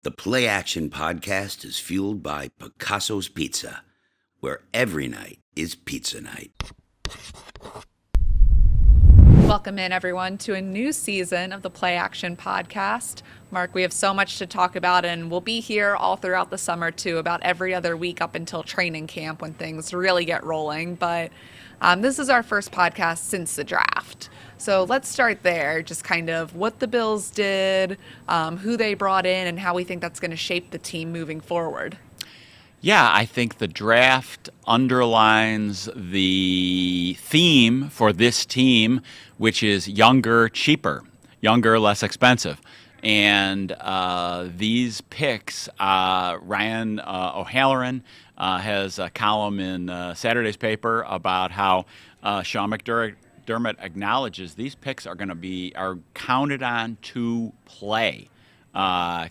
The PlayAction Podcast is fueled by Picasso's Pizza, where every night is pizza night. Welcome in, everyone, to a new season of the PlayAction Podcast. Mark, we have so much to talk about, and we'll be here all throughout the summer, too, about every other week up until training camp when things really get rolling. But this is our first podcast since the draft. So let's start there, just kind of what the Bills did, who they brought in, and how we think that's going to shape the team moving forward. Yeah, I think the draft underlines the theme for this team, which is younger, cheaper, younger, less expensive. And these picks, Ryan O'Halloran has a column in Saturday's paper about how Sean McDermott acknowledges these picks are counted on to play.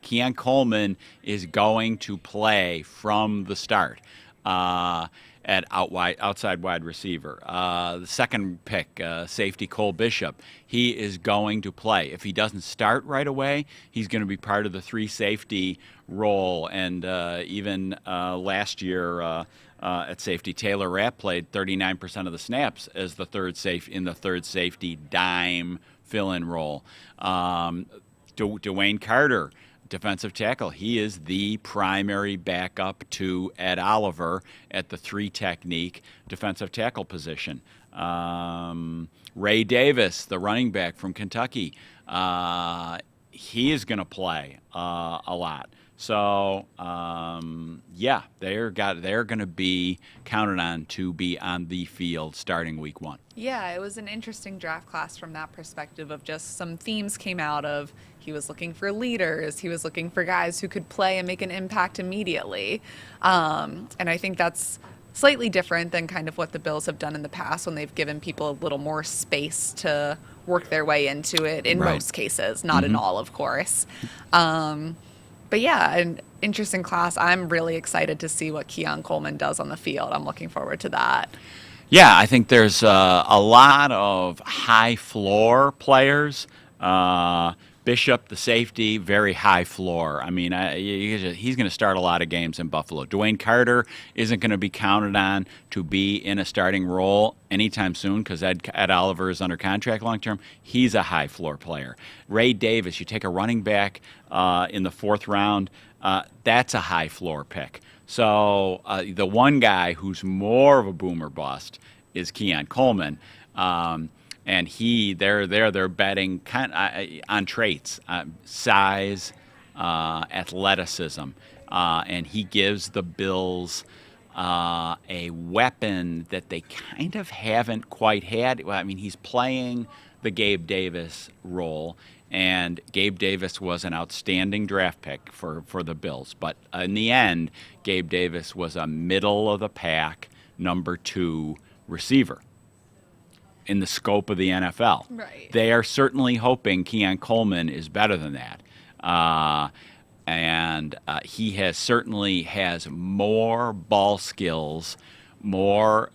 Keon Coleman is going to play from the start at outside wide receiver. The second pick, safety Cole Bishop, he is going to play. If he doesn't start right away, he's going to be part of the three safety role. And even last year at safety, Taylor Rapp played 39% of the snaps as the third safety dime fill-in role. Dwayne Carter, defensive tackle, he is the primary backup to Ed Oliver at the three technique defensive tackle position. Ray Davis, the running back from Kentucky, he is going to play a lot. So, they're going to be counted on to be on the field starting week one. Yeah, it was an interesting draft class from that perspective of just some themes came out of he was looking for leaders, he was looking for guys who could play and make an impact immediately. And I think that's slightly different than kind of what the Bills have done in the past when they've given people a little more space to work their way into it in most cases, not in all, of course. But yeah, an interesting class. I'm really excited to see what Keon Coleman does on the field. I'm looking forward to that. Yeah, I think there's a lot of high floor players. Bishop, the safety, very high floor. I mean, he's going to start a lot of games in Buffalo. Dwayne Carter isn't going to be counted on to be in a starting role anytime soon because Ed Oliver is under contract long term. He's a high floor player. Ray Davis, you take a running back in the fourth round, that's a high floor pick. So the one guy who's more of a boomer bust is Keon Coleman. And they're betting on traits, size, athleticism, and he gives the Bills a weapon that they kind of haven't quite had. Well, I mean, he's playing the Gabe Davis role, and Gabe Davis was an outstanding draft pick for the Bills. But in the end, Gabe Davis was a middle-of-the-pack number 2 receiver in the scope of the NFL. Right. They are certainly hoping Keon Coleman is better than that. And he has more ball skills, more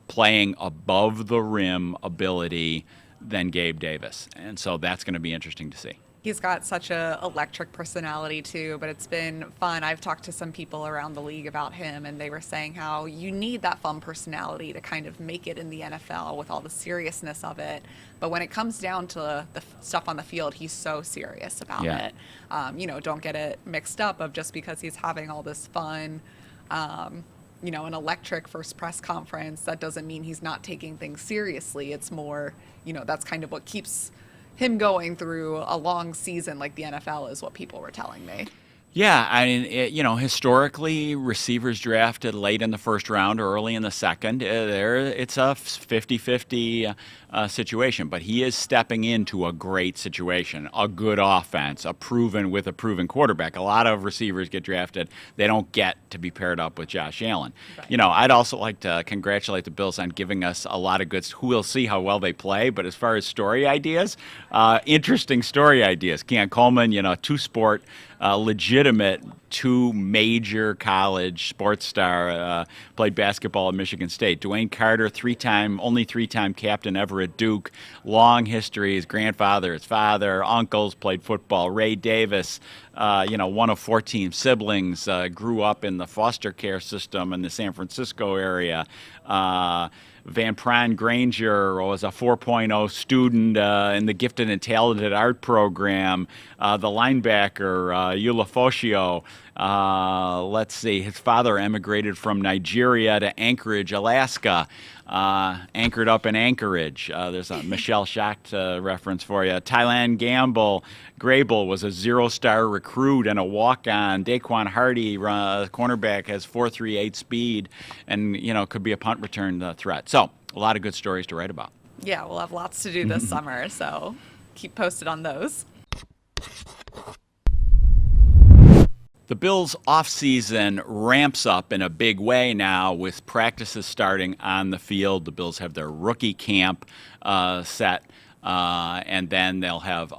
playing above the rim ability than Gabe Davis. And so that's going to be interesting to see. He's got such a electric personality too, but it's been fun. I've talked to some people around the league about him, and they were saying how you need that fun personality to kind of make it in the NFL with all the seriousness of it. But when it comes down to the stuff on the field, he's so serious about it. Don't get it mixed up of just because he's having all this fun, an electric first press conference, that doesn't mean he's not taking things seriously. It's more, that's kind of what keeps him going through a long season like the NFL is what people were telling me. Yeah, I mean, historically, receivers drafted late in the first round or early in the second, it's a 50-50 situation. But he is stepping into a great situation, a good offense, with a proven quarterback. A lot of receivers get drafted. They don't get to be paired up with Josh Allen. Right. I'd also like to congratulate the Bills on giving us a lot of good – we'll see how well they play. But as far as story ideas, interesting story ideas. Keon Coleman, two-sport legitimate two major college sports star, played basketball at Michigan State. Dwayne Carter, only three-time captain ever at Duke. Long history. His grandfather, his father, uncles played football. Ray Davis, one of 14 siblings, grew up in the foster care system in the San Francisco area. Van Pran Granger was a 4.0 student in the gifted and talented art program. The linebacker, Eulafosio, let's see, his father emigrated from Nigeria to Anchorage, Alaska. Anchored up in Anchorage. There's a Michelle Schacht reference for you. Tylan Grable was a zero-star recruit and a walk-on. Daquan Hardy, cornerback, has 4.38 speed and, could be a punt return threat. So a lot of good stories to write about. Yeah, we'll have lots to do this summer, so keep posted on those. The Bills' offseason ramps up in a big way now with practices starting on the field. The Bills have their rookie camp set, and then they'll have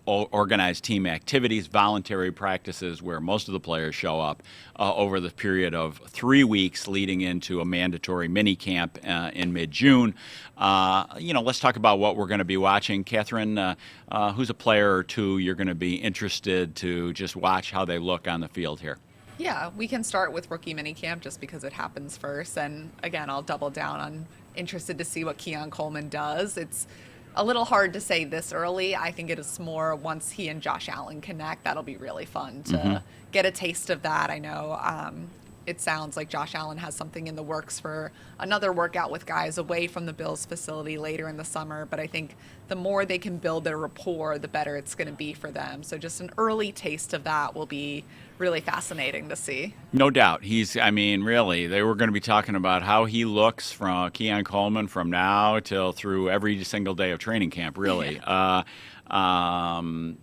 organized team activities, voluntary practices where most of the players show up over the period of 3 weeks leading into a mandatory minicamp in mid-June. Let's talk about what we're going to be watching. Katherine, who's a player or two you're going to be interested to just watch how they look on the field here? Yeah, we can start with rookie minicamp just because it happens first. And again, I'll double down on interested to see what Keon Coleman does. It's a little hard to say this early. I think it is more once he and Josh Allen connect. That'll be really fun to get a taste of that. I know it sounds like Josh Allen has something in the works for another workout with guys away from the Bills facility later in the summer. But I think the more they can build their rapport, the better it's going to be for them. So just an early taste of that will be really fascinating to see. No doubt. Really, they were going to be talking about how he looks from Keon Coleman from now till through every single day of training camp, really. Yeah.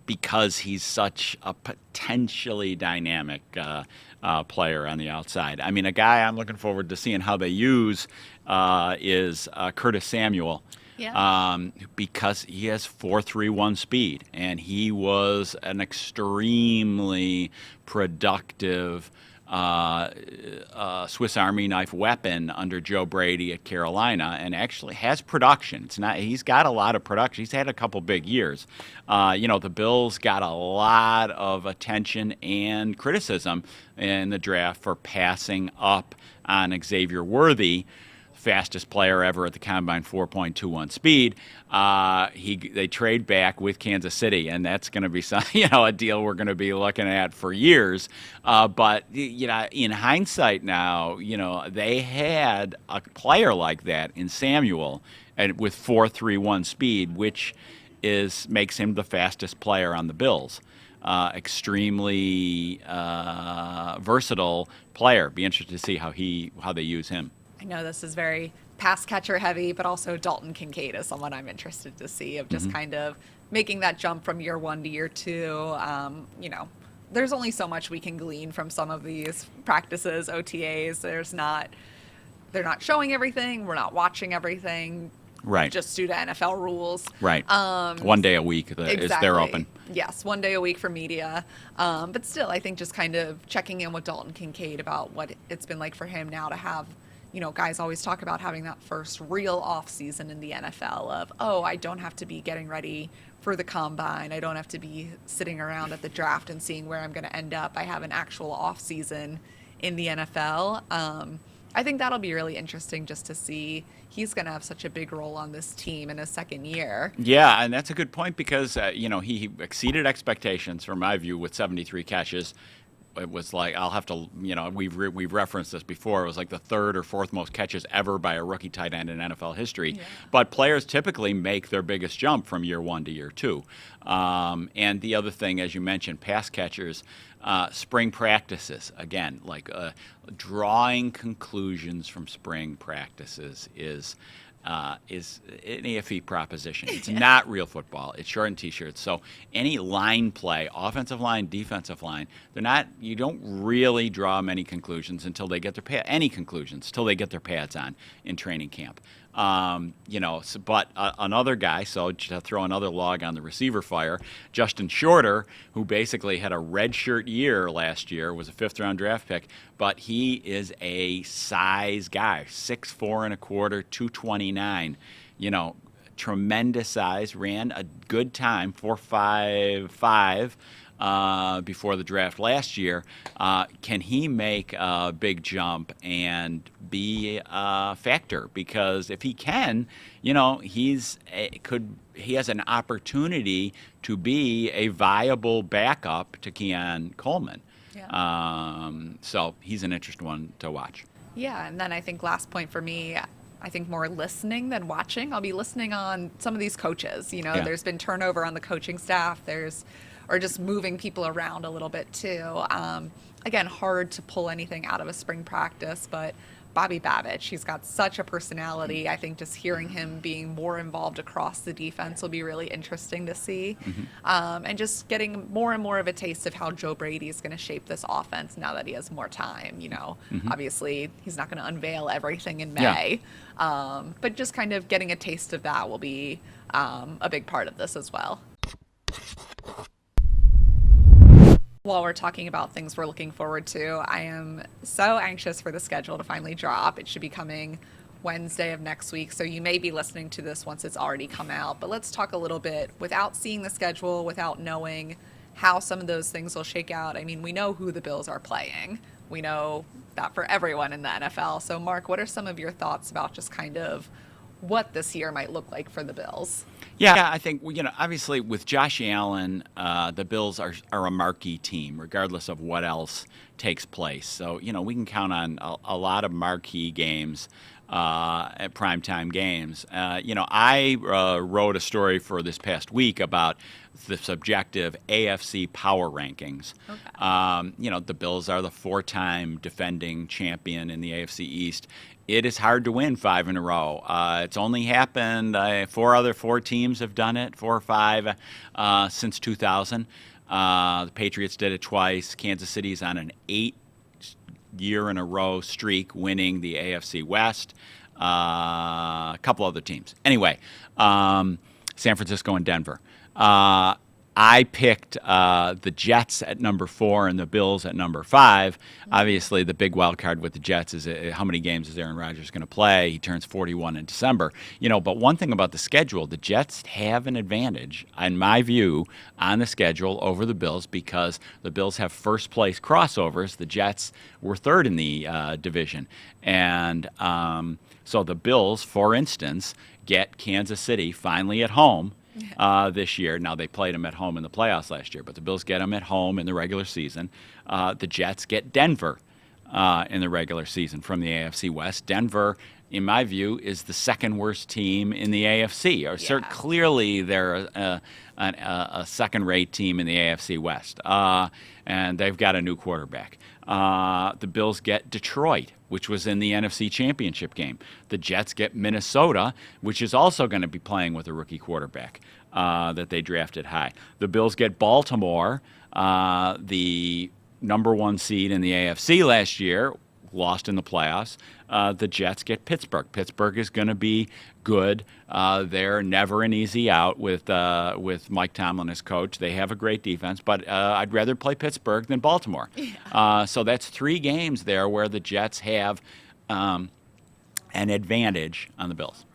Because he's such a potentially dynamic player on the outside. A guy I'm looking forward to seeing how they use is Curtis Samuel. Yeah. Because he has 4.31 speed, and he was an extremely productive Swiss Army knife weapon under Joe Brady at Carolina, and actually has production. He's got a lot of production. He's had a couple big years. The Bills got a lot of attention and criticism in the draft for passing up on Xavier Worthy, fastest player ever at the combine, 4.21 speed. They trade back with Kansas City, and that's going to be a deal we're going to be looking at for years. But in hindsight now, they had a player like that in Samuel, and with 4.31 speed, which makes him the fastest player on the Bills. Extremely versatile player. Be interested to see how they use him. I know this is very pass catcher heavy, but also Dalton Kincaid is someone I'm interested to see of just kind of making that jump from year one to year two. There's only so much we can glean from some of these practices, OTAs. They're not showing everything. We're not watching everything. Right. Just due to NFL rules. Right. 1 day a week is they're open. Yes, 1 day a week for media. But still, I think just kind of checking in with Dalton Kincaid about what it's been like for him now to have, guys always talk about having that first real off season in the NFL of, I don't have to be getting ready for the combine. I don't have to be sitting around at the draft and seeing where I'm going to end up. I have an actual off season in the NFL. I think that'll be really interesting just to see. He's going to have such a big role on this team in his second year. Yeah, and that's a good point because, he exceeded expectations from my view with 73 catches. It was like, I'll have to, we've referenced this before. It was like the third or fourth most catches ever by a rookie tight end in NFL history. Yeah. But players typically make their biggest jump from year one to year two. And the other thing, as you mentioned, pass catchers, spring practices, again, drawing conclusions from spring practices is an AFE proposition. It's not real football. It's shortened T-shirts. So any line play, offensive line, defensive line, you don't really draw many conclusions until they get their pads on in training camp. But another guy, so to throw another log on the receiver fire, Justin Shorter, who basically had a redshirt year last year, was a 5th-round draft pick, but he is a size guy, 6'4 and a quarter, 229. Tremendous size, ran a good time, 4.55 before the draft last year. Can he make a big jump and be a factor? Because if he can, he has an opportunity to be a viable backup to Keon Coleman. Yeah. So he's an interesting one to watch. Yeah, and then I think last point for me, I think more listening than watching. I'll be listening on some of these coaches. There's been turnover on the coaching staff. Or just moving people around a little bit too. Again, hard to pull anything out of a spring practice, but Bobby Babich, he's got such a personality. I think just hearing him being more involved across the defense will be really interesting to see. And just getting more and more of a taste of how Joe Brady is going to shape this offense now that he has more time. Obviously he's not going to unveil everything in May, but just kind of getting a taste of that will be a big part of this as well. While we're talking about things we're looking forward to, I am so anxious for the schedule to finally drop. It should be coming Wednesday of next week, so you may be listening to this once it's already come out. But let's talk a little bit without seeing the schedule, without knowing how some of those things will shake out. I mean, we know who the Bills are playing. We know that for everyone in the NFL. So, Mark, what are some of your thoughts about just kind of what this year might look like for the Bills? Yeah, I think, obviously with Josh Allen, the Bills are a marquee team, regardless of what else takes place. So, we can count on a lot of marquee games, at primetime games. I wrote a story for this past week about the subjective AFC power rankings. Okay. The Bills are the 4-time defending champion in the AFC East. It is hard to win 5 in a row. It's only happened, 4 teams have done it, 4 or 5 since 2000. The Patriots did it twice. Kansas City's on an 8-year-in-a-row streak winning the AFC West. A couple other teams. Anyway, San Francisco and Denver. I picked the Jets at number 4 and the Bills at number 5. Obviously, the big wild card with the Jets is how many games is Aaron Rodgers going to play? He turns 41 in December. But one thing about the schedule, the Jets have an advantage, in my view, on the schedule over the Bills because the Bills have first-place crossovers. The Jets were 3rd in the division. And so the Bills, for instance, get Kansas City finally at home this year. Now, they played them at home in the playoffs last year, but the Bills get them at home in the regular season. The Jets get Denver in the regular season from the AFC West. Denver, in my view, is the second worst team in the AFC. Clearly, they're a second-rate team in the AFC West, and they've got a new quarterback. The Bills get Detroit, which was in the NFC Championship game. The Jets get Minnesota, which is also going to be playing with a rookie quarterback that they drafted high. The Bills get Baltimore, the number 1 seed in the AFC last year, lost in the playoffs. The Jets get Pittsburgh. Pittsburgh is going to be good. They're never an easy out with Mike Tomlin as coach. They have a great defense, but I'd rather play Pittsburgh than Baltimore. Yeah. So that's 3 games there where the Jets have an advantage on the Bills.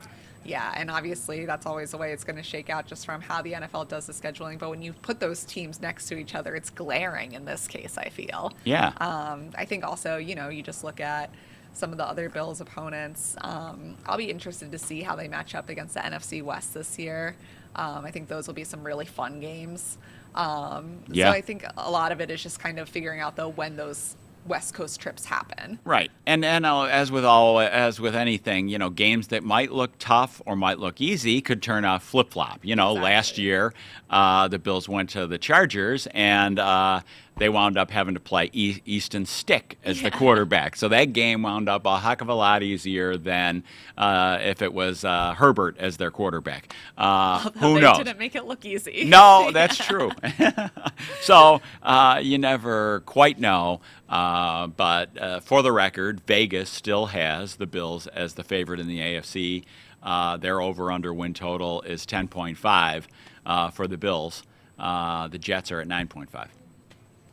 Yeah, and obviously that's always the way it's going to shake out just from how the NFL does the scheduling. But when you put those teams next to each other, it's glaring in this case, I feel. Yeah. I think also, you just look at some of the other Bills opponents. I'll be interested to see how they match up against the NFC West this year. I think those will be some really fun games. So I think a lot of it is just kind of figuring out, though, when those West Coast trips happen. Right. And as with anything, games that might look tough or might look easy could turn out flip-flop. Exactly. Last year, the Bills went to the Chargers, and they wound up having to play Easton Stick as the quarterback. So that game wound up a heck of a lot easier than if it was Herbert as their quarterback. Who knows? They didn't make it look easy. No, that's true. So you never quite know. But for the record, Vegas still has the Bills as the favorite in the AFC Their over-under win total is 10.5 for the Bills. The Jets are at 9.5.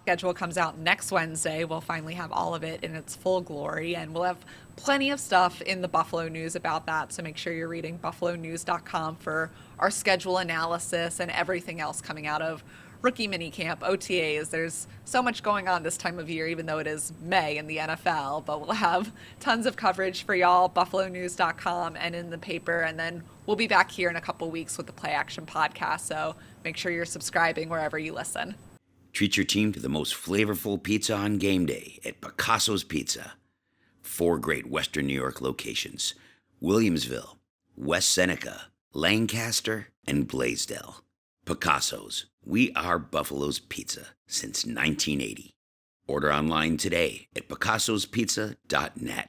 Schedule comes out next Wednesday. We'll finally have all of it in its full glory, and we'll have plenty of stuff in the Buffalo News about that. So make sure you're reading buffalonews.com for our schedule analysis and everything else coming out of rookie minicamp, OTAs. There's so much going on this time of year, even though it is May in the NFL, but we'll have tons of coverage for y'all, buffalonews.com and in the paper. And then we'll be back here in a couple weeks with the PlayAction Podcast. So make sure you're subscribing wherever you listen. Treat your team to the most flavorful pizza on game day at Picasso's Pizza. 4 great Western New York locations: Williamsville, West Seneca, Lancaster, and Blaisdell. Picasso's. We are Buffalo's Pizza since 1980. Order online today at picassospizza.net.